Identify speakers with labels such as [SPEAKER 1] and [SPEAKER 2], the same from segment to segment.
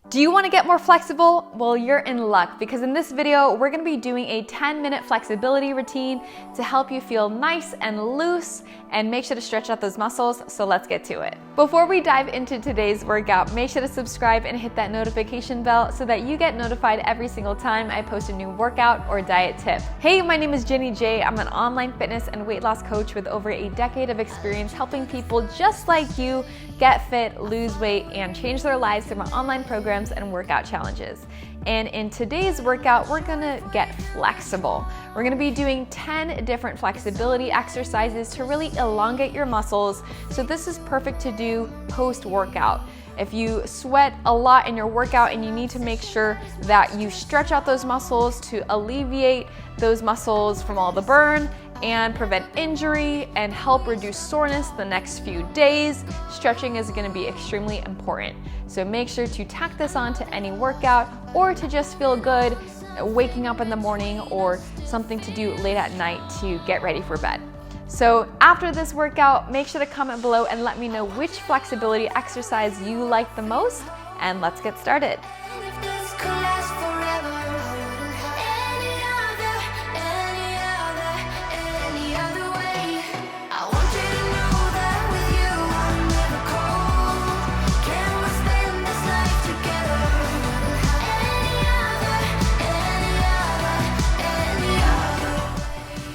[SPEAKER 1] Do you want to get more flexible? Well, you're in luck because in this video, we're going to be doing a 10-minute flexibility routine to help you feel nice and loose and make sure to stretch out those muscles. So let's get to it. Before we dive into today's workout, make sure to subscribe and hit that notification bell so that you get notified every single time I post a new workout or diet tip. Hey, my name is Jenny J. I'm an online fitness and weight loss coach with over a decade of experience helping people just like you get fit, lose weight, and change their lives through my online programs and workout challenges. And in today's workout, we're gonna get flexible. We're gonna be doing 10 different flexibility exercises to really elongate your muscles. So this is perfect to do post-workout. If you sweat a lot in your workout and you need to make sure that you stretch out those muscles to alleviate those muscles from all the burn and prevent injury and help reduce soreness the next few days, stretching is going to be extremely important. So make sure to tack this on to any workout or to just feel good waking up in the morning or something to do late at night to get ready for bed. So after this workout, make sure to comment below and let me know which flexibility exercise you like the most, and let's get started.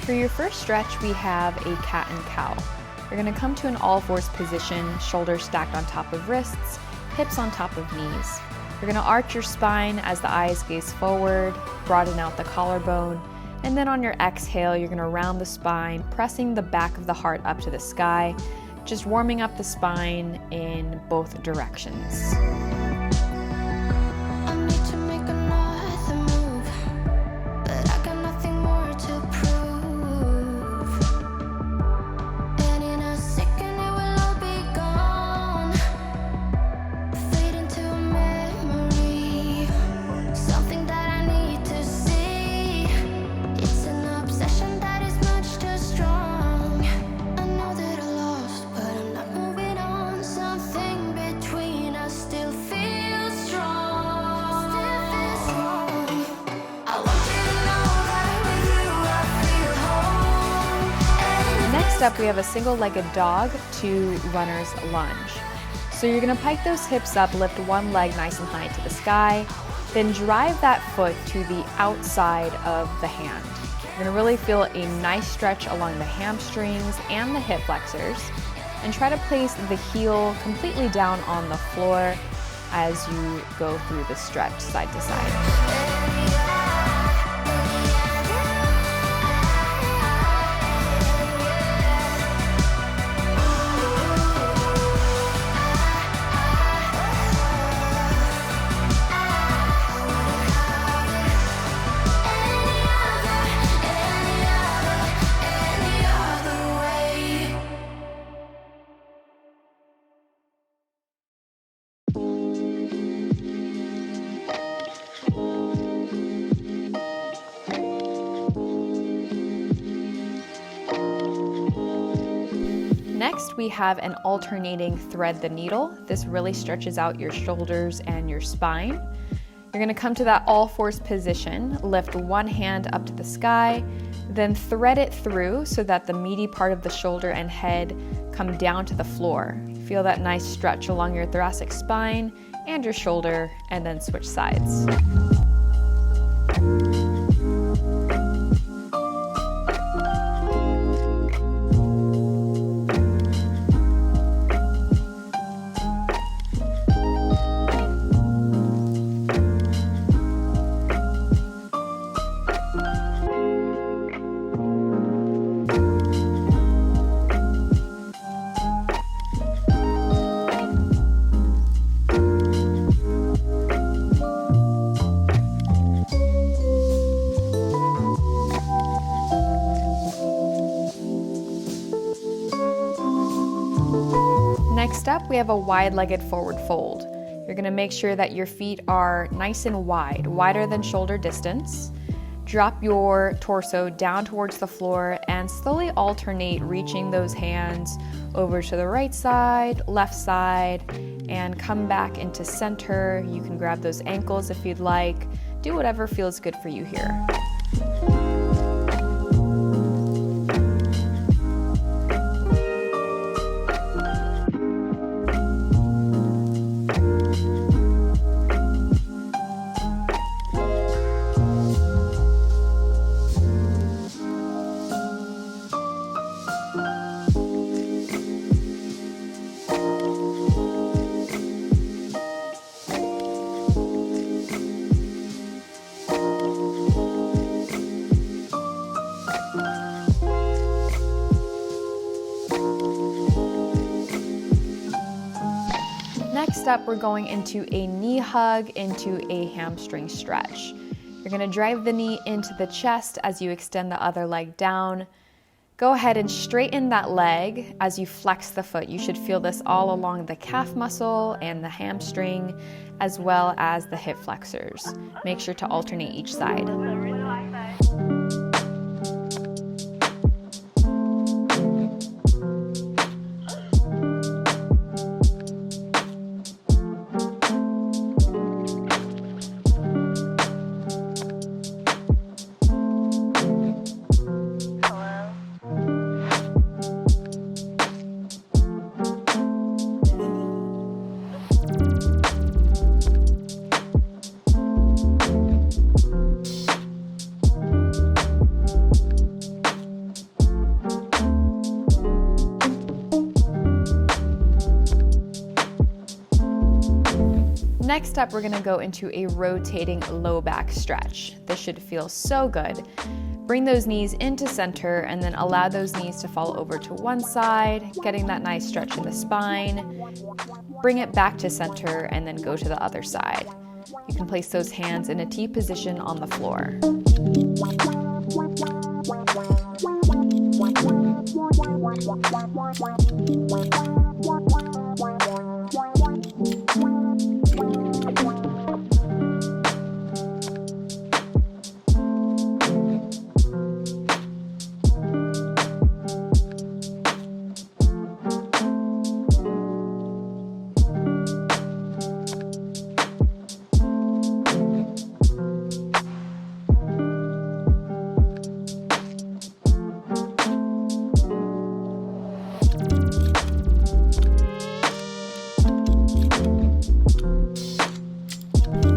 [SPEAKER 1] For your first stretch, we have a cat and cow. You're gonna come to an all fours position, shoulders stacked on top of wrists, hips on top of knees. You're gonna arch your spine as the eyes gaze forward, broaden out the collarbone, and then on your exhale, you're gonna round the spine, pressing the back of the heart up to the sky, just warming up the spine in both directions. Next up, we have a single-legged dog to runner's lunge. So you're gonna pike those hips up, lift one leg nice and high to the sky, then drive that foot to the outside of the hand. You're gonna really feel a nice stretch along the hamstrings and the hip flexors, and try to place the heel completely down on the floor as you go through the stretch side to side. Next, we have an alternating thread the needle. This really stretches out your shoulders and your spine. You're gonna come to that all fours position, lift one hand up to the sky, then thread it through so that the meaty part of the shoulder and head come down to the floor. Feel that nice stretch along your thoracic spine and your shoulder, and then switch sides. Next up, we have a wide-legged forward fold. You're gonna make sure that your feet are nice and wide, wider than shoulder distance. Drop your torso down towards the floor and slowly alternate reaching those hands over to the right side, left side, and come back into center. You can grab those ankles if you'd like. Do whatever feels good for you here. Next up, we're going into a knee hug into a hamstring stretch. You're gonna drive the knee into the chest as you extend the other leg down. Go ahead and straighten that leg as you flex the foot. You should feel this all along the calf muscle and the hamstring, as well as the hip flexors. Make sure to alternate each side. Next up, we're gonna go into a rotating low back stretch. This should feel so good. Bring those knees into center and then allow those knees to fall over to one side, getting that nice stretch in the spine. Bring it back to center and then go to the other side. You can place those hands in a T position on the floor.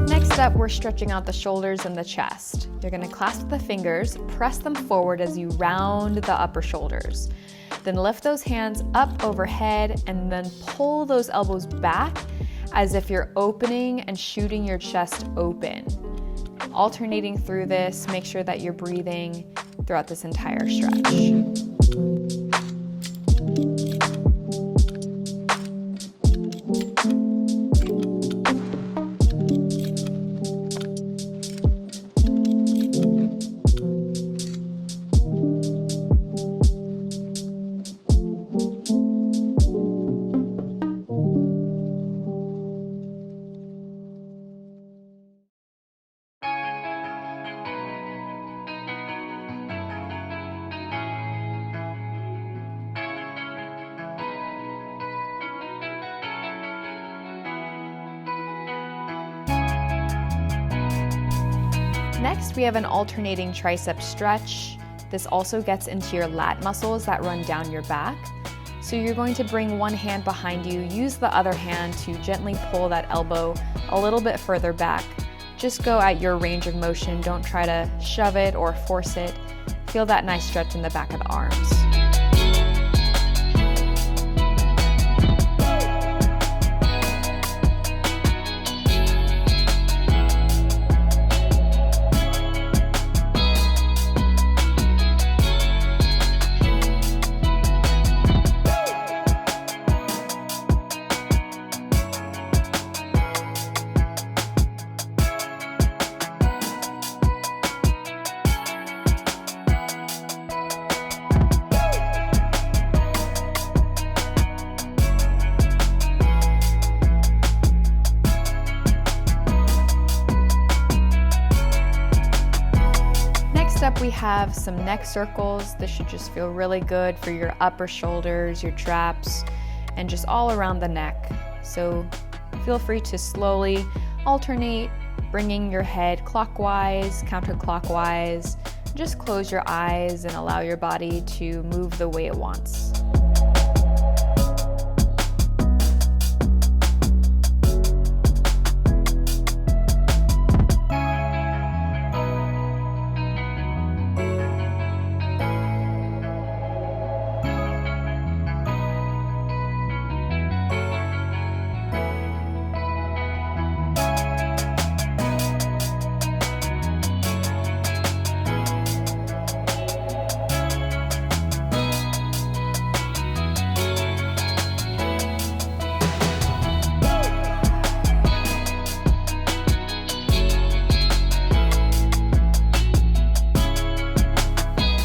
[SPEAKER 1] Next up, we're stretching out the shoulders and the chest. You're gonna clasp the fingers, press them forward as you round the upper shoulders. Then lift those hands up overhead and then pull those elbows back as if you're opening and shooting your chest open. Alternating through this, make sure that you're breathing throughout this entire stretch. Next, we have an alternating tricep stretch. This also gets into your lat muscles that run down your back. So you're going to bring one hand behind you, use the other hand to gently pull that elbow a little bit further back. Just go at your range of motion. Don't try to shove it or force it. Feel that nice stretch in the back of the arms. Up, we have some neck circles. This should just feel really good for your upper shoulders, your traps, and just all around the neck. So feel free to slowly alternate, bringing your head clockwise, counterclockwise. Just close your eyes and allow your body to move the way it wants.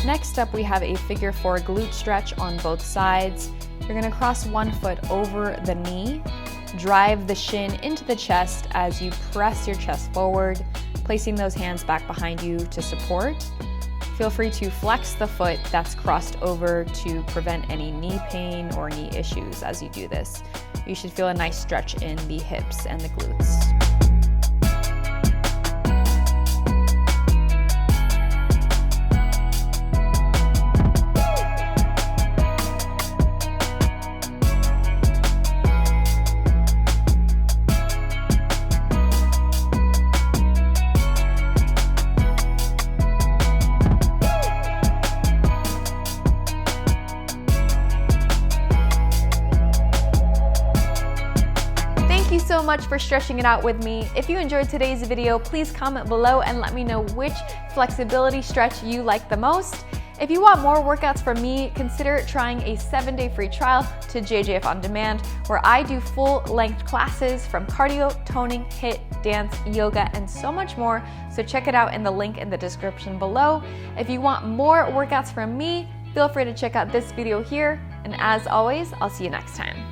[SPEAKER 1] Next up, we have a figure 4 glute stretch on both sides. You're gonna cross one foot over the knee, drive the shin into the chest as you press your chest forward, placing those hands back behind you to support. Feel free to flex the foot that's crossed over to prevent any knee pain or knee issues as you do this. You should feel a nice stretch in the hips and the glutes. Thank you so much for stretching it out with me. If you enjoyed today's video, please comment below and let me know which flexibility stretch you like the most. If you want more workouts from me, consider trying a 7-day free trial to JJF On Demand, where I do full-length classes from cardio, toning, HIIT, dance, yoga, and so much more. So check it out in the link in the description below. If you want more workouts from me, feel free to check out this video here. And as always, I'll see you next time.